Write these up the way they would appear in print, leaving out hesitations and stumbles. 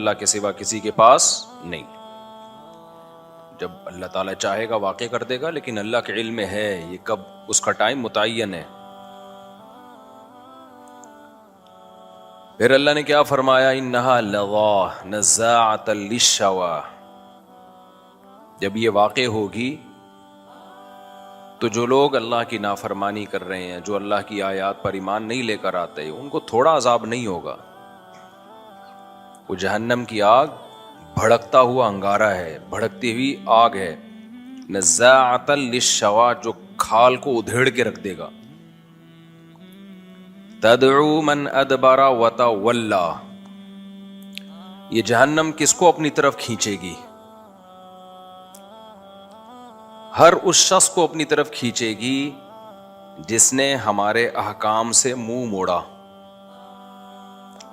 اللہ کے سوا کسی کے پاس نہیں. جب اللہ تعالیٰ چاہے گا واقع کر دے گا، لیکن اللہ کے علم میں ہے یہ کب، اس کا ٹائم متعین ہے. پھر اللہ نے کیا فرمایا؟ انہا لظیٰ نزاعۃ للشویٰ. جب یہ واقع ہوگی تو جو لوگ اللہ کی نافرمانی کر رہے ہیں، جو اللہ کی آیات پر ایمان نہیں لے کر آتے، ان کو تھوڑا عذاب نہیں ہوگا. وہ جہنم کی آگ بھڑکتا ہوا انگارہ ہے، بھڑکتی ہوئی آگ ہے. نزاعۃ للشویٰ، جو کھال کو ادھیڑ کے رکھ دے گا. تدعو من ادبر وتولی. یہ جہنم کس کو اپنی طرف کھینچے گی؟ ہر اس شخص کو اپنی طرف کھینچے گی جس نے ہمارے احکام سے منہ موڑا.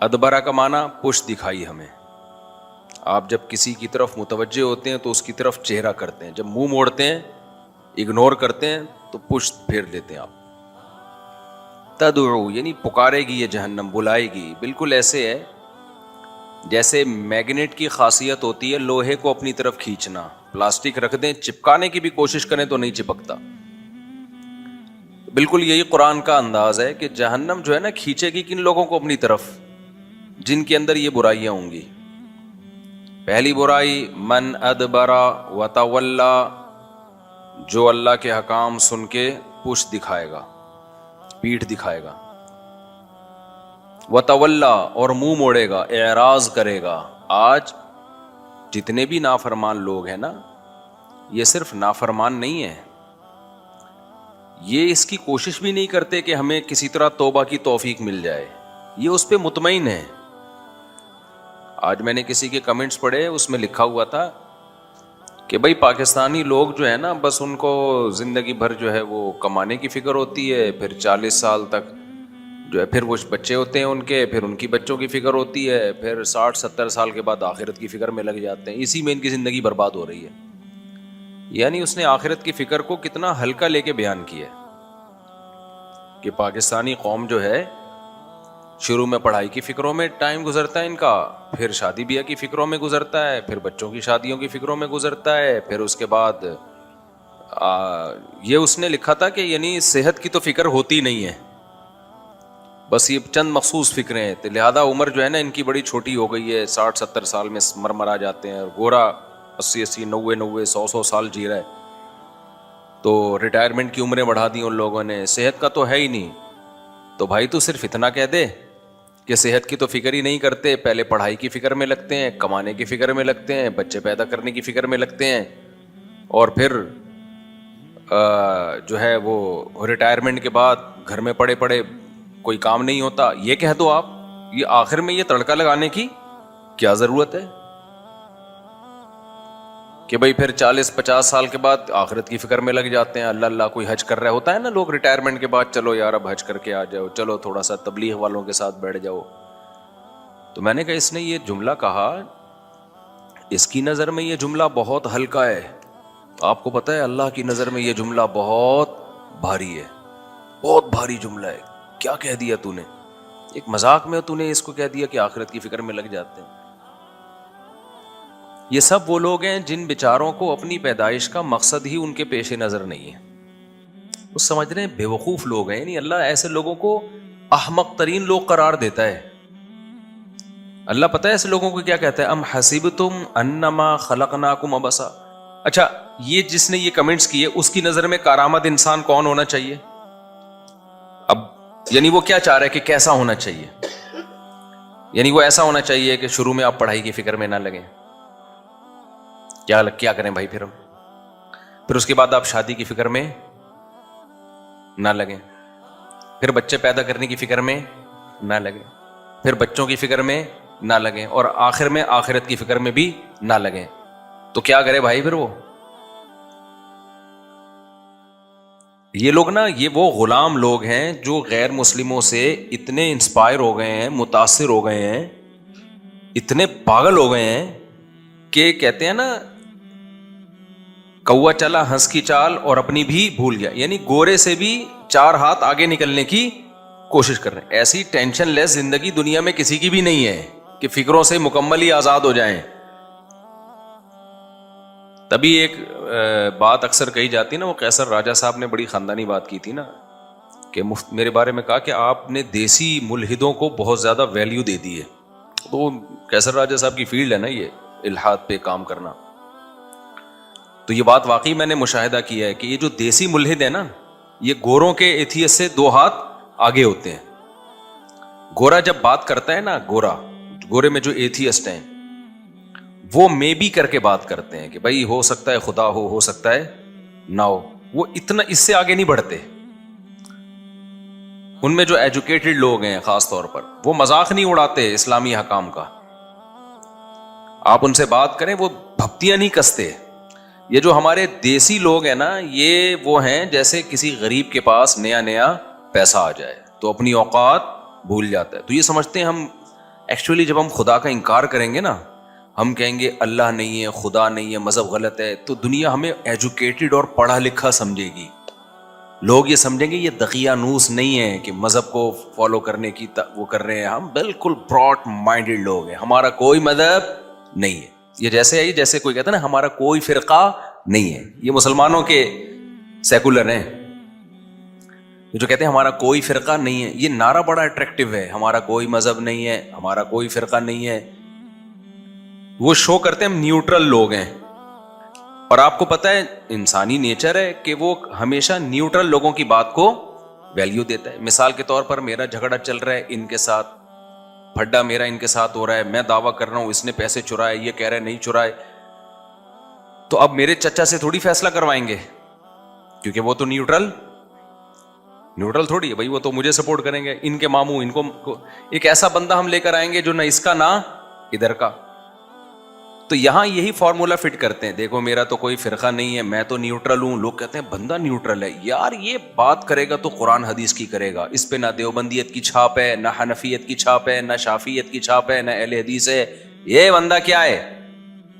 ادبرہ کا معنی پشت دکھائی ہمیں. آپ جب کسی کی طرف متوجہ ہوتے ہیں تو اس کی طرف چہرہ کرتے ہیں، جب منہ موڑتے ہیں، اگنور کرتے ہیں تو پشت پھیر دیتے ہیں آپ. تدعو یعنی پکارے گی یہ جہنم، بلائے گی. بالکل ایسے ہے جیسے میگنیٹ کی خاصیت ہوتی ہے لوہے کو اپنی طرف کھینچنا. پلاسٹک رکھ دیں، چپکانے کی بھی کوشش کریں تو نہیں چپکتا. بالکل یہی قرآن کا انداز ہے کہ جہنم جو ہے نا کھینچے گی کن لوگوں کو اپنی طرف؟ جن کے اندر یہ برائیاں ہوں گی. پہلی برائی من ادبر وتولی، جو اللہ کے حکام سن کے پشت دکھائے گا، پیٹھ دکھائے گا. وتولی اور منہ موڑے گا، اعراض کرے گا. آج جتنے بھی نافرمان لوگ ہیں نا، یہ صرف نافرمان نہیں ہیں، یہ اس کی کوشش بھی نہیں کرتے کہ ہمیں کسی طرح توبہ کی توفیق مل جائے. یہ اس پہ مطمئن ہے. آج میں نے کسی کے کمنٹس پڑھے، اس میں لکھا ہوا تھا کہ بھائی پاکستانی لوگ جو ہے نا، بس ان کو زندگی بھر جو ہے وہ کمانے کی فکر ہوتی ہے، پھر 40 سال تک جو ہے پھر وہ بچے ہوتے ہیں ان کے، پھر ان کی بچوں کی فکر ہوتی ہے، پھر 60-70 سال کے بعد آخرت کی فکر میں لگ جاتے ہیں. اسی میں ان کی زندگی برباد ہو رہی ہے. یعنی اس نے آخرت کی فکر کو کتنا ہلکا لے کے بیان کیا کہ پاکستانی قوم جو ہے شروع میں پڑھائی کی فکروں میں ٹائم گزرتا ہے ان کا، پھر شادی بیاہ کی فکروں میں گزرتا ہے، پھر بچوں کی شادیوں کی فکروں میں گزرتا ہے، پھر اس کے بعد یہ اس نے لکھا تھا کہ یعنی صحت کی تو فکر ہوتی نہیں ہے، بس یہ چند مخصوص فکریں ہیں. لہذا عمر جو ہے نا ان کی بڑی چھوٹی ہو گئی ہے، 60-70 سال میں مرمرا جاتے ہیں، اور گورا 80-80 90 100 سال جی رہا ہے. تو ریٹائرمنٹ کی عمریں بڑھا دی ان لوگوں نے. صحت کا تو ہے ہی نہیں. تو بھائی تو صرف اتنا کہہ دے کہ صحت کی تو فکر ہی نہیں کرتے، پہلے پڑھائی کی فکر میں لگتے ہیں، کمانے کی فکر میں لگتے ہیں، بچے پیدا کرنے کی فکر میں لگتے ہیں، اور پھر جو ہے وہ ریٹائرمنٹ کے بعد گھر میں پڑے پڑے کوئی کام نہیں ہوتا. یہ کہہ دو آپ، یہ آخر میں یہ تڑکا لگانے کی کیا ضرورت ہے کہ بھئی پھر 40-50 سال کے بعد آخرت کی فکر میں لگ جاتے ہیں. اللہ اللہ کوئی حج کر رہا ہوتا ہے نا لوگ ریٹائرمنٹ کے بعد، چلو یار اب حج کر کے آ جاؤ، چلو تھوڑا سا تبلیغ والوں کے ساتھ بیٹھ جاؤ. تو میں نے کہا اس نے یہ جملہ کہا، اس کی نظر میں یہ جملہ بہت ہلکا ہے. آپ کو پتہ ہے اللہ کی نظر میں یہ جملہ بہت بھاری ہے، بہت بھاری جملہ ہے. کیا کہہ دیا تو نے؟ ایک مذاق میں تو نے اس کو کہہ دیا کہ آخرت کی فکر میں لگ جاتے ہیں. یہ سب وہ لوگ ہیں جن بیچاروں کو اپنی پیدائش کا مقصد ہی ان کے پیش نظر نہیں ہے. وہ سمجھ رہے ہیں بے وقوف لوگ ہیں. یعنی اللہ ایسے لوگوں کو احمق ترین لوگ قرار دیتا ہے. اللہ پتہ ہے ایسے لوگوں کو کیا کہتا ہے؟ ام حسبتم انما خلقناکم عبثا. اچھا یہ جس نے یہ کمنٹس کیے اس کی نظر میں کارآمد انسان کون ہونا چاہیے؟ اب یعنی وہ کیا چاہ رہا ہے کہ کیسا ہونا چاہیے؟ یعنی وہ ایسا ہونا چاہیے کہ شروع میں آپ پڑھائی کی فکر میں نہ لگیں. کیا کریں بھائی پھر اس کے بعد آپ شادی کی فکر میں نہ لگیں، پھر بچے پیدا کرنے کی فکر میں نہ لگیں، پھر بچوں کی فکر میں نہ لگیں، اور آخر میں آخرت کی فکر میں بھی نہ لگیں. تو کیا کرے بھائی پھر یہ لوگ نا، یہ وہ غلام لوگ ہیں جو غیر مسلموں سے اتنے انسپائر ہو گئے ہیں، متاثر ہو گئے ہیں، اتنے پاگل ہو گئے ہیں کہ کہتے ہیں نا کوا چلا ہنس کی چال اور اپنی بھی بھول گیا. یعنی گورے سے بھی 4 ہاتھ آگے نکلنے کی کوشش کر رہے ہیں. ایسی ٹینشن لیس زندگی دنیا میں کسی کی بھی نہیں ہے. کہ فکروں سے مکمل ہی آزاد ہو جائیں. تبھی ایک بات اکثر کہی جاتی ہے نا, وہ قیصر راجہ صاحب نے بڑی خاندانی بات کی تھی نا, کہ میرے بارے میں کہا کہ آپ نے دیسی ملحدوں کو بہت زیادہ ویلیو دے دی ہے. تو قیصر راجہ صاحب کی فیلڈ ہے نا یہ, الحاد پہ کام کرنا. تو یہ بات واقعی میں نے مشاہدہ کیا ہے کہ یہ جو دیسی ملحد ہے نا, یہ گوروں کے ایتھیس سے 2 ہاتھ آگے ہوتے ہیں. گورا جب بات کرتا ہے نا, گورے میں جو ایتھیسٹ ہیں وہ میں بھی کر کے بات کرتے ہیں کہ بھائی ہو سکتا ہے خدا ہو سکتا ہے نہ ہو. وہ اتنا اس سے آگے نہیں بڑھتے. ان میں جو ایجوکیٹڈ لوگ ہیں خاص طور پر, وہ مذاق نہیں اڑاتے اسلامی حکام کا. آپ ان سے بات کریں وہ بھپتیاں نہیں کستے. یہ جو ہمارے دیسی لوگ ہیں نا, یہ وہ ہیں جیسے کسی غریب کے پاس نیا پیسہ آ جائے تو اپنی اوقات بھول جاتا ہے. تو یہ سمجھتے ہیں ہم ایکچولی جب ہم خدا کا انکار کریں گے نا, ہم کہیں گے اللہ نہیں ہے, خدا نہیں ہے, مذہب غلط ہے, تو دنیا ہمیں ایجوکیٹڈ اور پڑھا لکھا سمجھے گی. لوگ یہ سمجھیں گے یہ دقیانوس نہیں ہے کہ مذہب کو فالو کرنے کی وہ کر رہے ہیں. ہم بالکل براڈ مائنڈڈ لوگ ہیں, ہمارا کوئی مذہب نہیں ہے. یہ جیسے کوئی کہتا ہے نا ہمارا کوئی فرقہ نہیں ہے. یہ مسلمانوں کے سیکولر ہیں جو کہتے ہیں ہمارا کوئی فرقہ نہیں ہے. یہ نعرہ بڑا اٹریکٹیو ہے, ہمارا کوئی مذہب نہیں ہے, ہمارا کوئی فرقہ نہیں ہے. وہ شو کرتے ہیں ہم نیوٹرل لوگ ہیں. اور آپ کو پتہ ہے انسانی نیچر ہے کہ وہ ہمیشہ نیوٹرل لوگوں کی بات کو ویلیو دیتا ہے. مثال کے طور پر میرا جھگڑا چل رہا ہے ان کے ساتھ, پھڈا میرا ان کے ساتھ ہو رہا ہے, میں دعویٰ کر رہا ہوں اس نے پیسے چرائے, یہ کہہ رہے نہیں چرائے, تو اب میرے چچا سے تھوڑی فیصلہ کروائیں گے, کیونکہ وہ تو نیوٹرل تھوڑی ہے بھائی, وہ تو مجھے سپورٹ کریں گے. ان کے ماموں ان کو ایک ایسا بندہ ہم لے کر آئیں گے جو نہ اس کا نہ ادھر کا. تو یہاں یہی فارمولا فٹ کرتے ہیں, دیکھو میرا تو کوئی فرقہ نہیں ہے, میں تو نیوٹرل ہوں. لوگ کہتے ہیں بندہ نیوٹرل ہے. یار یہ بات کرے گا تو قرآن حدیث کی کرے گا, اس پہ نہ دیوبندیت کی چھاپ ہے, نہ حنفیت کی چھاپ ہے, نہ شافیت کی چھاپ ہے, نہ اہل حدیث ہے. یہ بندہ کیا ہے؟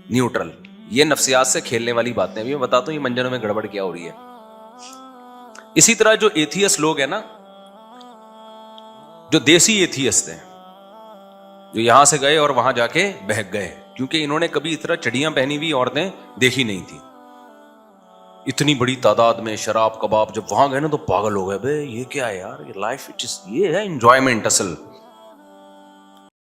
نیوٹرل. یہ نفسیات سے کھیلنے والی باتیں. میں بتاتا ہوں یہ منجنوں میں گڑبڑ کیا ہو رہی ہے. اسی طرح جو ایتھیس لوگ ہیں نا, جو دیسی ایتھیسٹ ہیں, جو یہاں سے گئے اور وہاں جا کے بہک گئے, کیونکہ انہوں نے کبھی اتنا چڑیاں پہنی ہوئی عورتیں دیکھی نہیں تھی. اتنی بڑی تعداد میں شراب کباب, جب وہاں گئے نا تو پاگل ہو گئے, بھائی یہ کیا ہے یار, یہ لائف, یہ ہے انجوائمنٹ اصل.